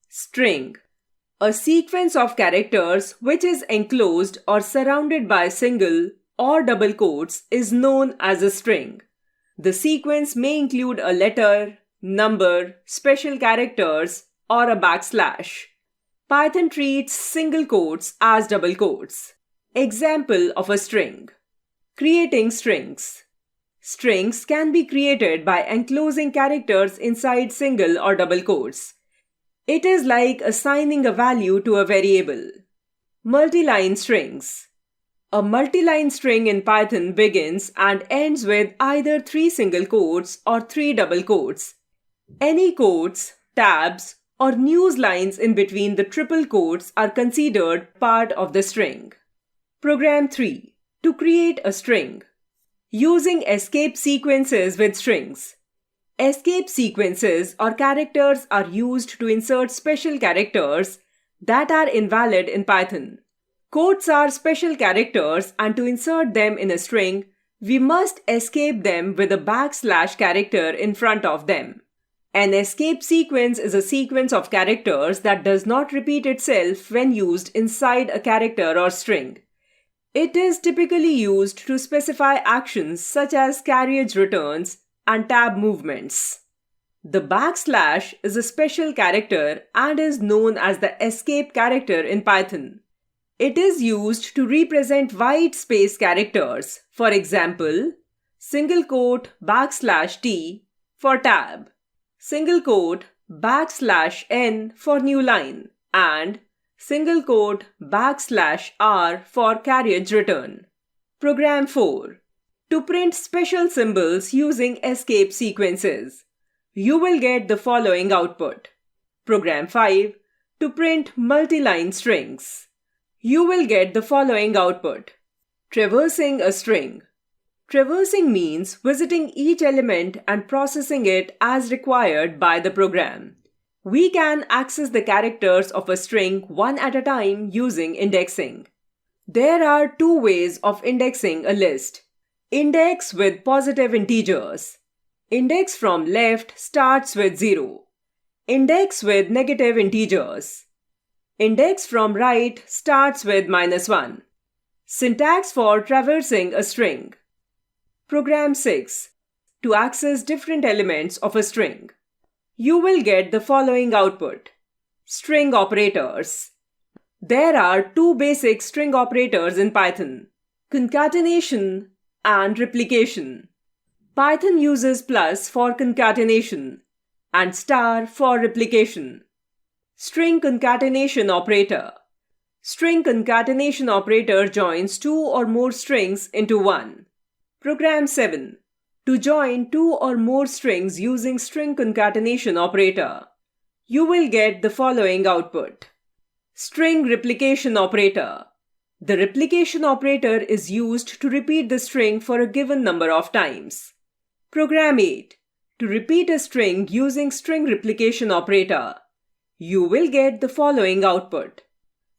String. A sequence of characters which is enclosed or surrounded by single or double quotes is known as a string. The sequence may include a letter, number, special characters, or a backslash. Python treats single quotes as double quotes. Example of a string. Creating strings. Strings can be created by enclosing characters inside single or double quotes. It is like assigning a value to a variable. Multi-line strings. A multi-line string in Python begins and ends with either 3 single quotes or 3 double quotes. Any quotes, tabs, or news lines in between the triple quotes are considered part of the string. Program 3. To create a string. Using escape sequences with strings. Escape sequences or characters are used to insert special characters that are invalid in Python. Quotes are special characters, and to insert them in a string, we must escape them with a backslash character in front of them. An escape sequence is a sequence of characters that does not repeat itself when used inside a character or string. It is typically used to specify actions such as carriage returns and tab movements. The backslash is a special character and is known as the escape character in Python. It is used to represent white space characters, for example, single quote backslash t for tab, single quote backslash n for new line, and single quote backslash r for carriage return. Program 4. To print special symbols using escape sequences. You will get the following output. Program 5. To print multi-line strings. You will get the following output. Traversing a string. Traversing means visiting each element and processing it as required by the program. We can access the characters of a string one at a time using indexing. There are 2 ways of indexing a list. Index with positive integers. Index from left starts with 0. Index with negative integers. Index from right starts with -1. Syntax for traversing a string. Program 6. To access different elements of a string. You will get the following output. String operators. There are 2 basic string operators in Python: concatenation and replication. Python uses plus for concatenation and star for replication. String concatenation operator. String concatenation operator joins 2 or more strings into one. Program 7. To join 2 or more strings using string concatenation operator. You will get the following output. String replication operator. The replication operator is used to repeat the string for a given number of times. Program 8. To repeat a string using string replication operator. You will get the following output.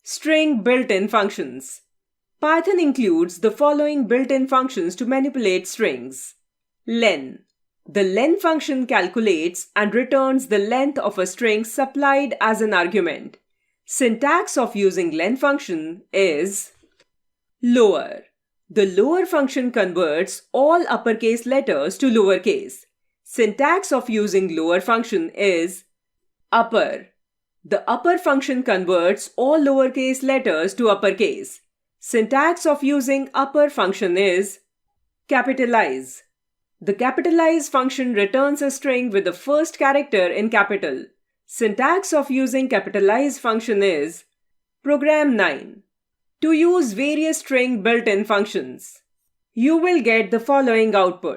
String built-in functions. Python includes the following built-in functions to manipulate strings. Len. The len function calculates and returns the length of a string supplied as an argument. Syntax of using len function is lower. The lower function converts all uppercase letters to lowercase. Syntax of using lower function is upper. The upper function converts all lowercase letters to uppercase. Syntax of using upper function is capitalize. The capitalize function returns a string with the first character in capital. Syntax of using capitalize function is Program 9. To use various string built-in functions. You will get the following output.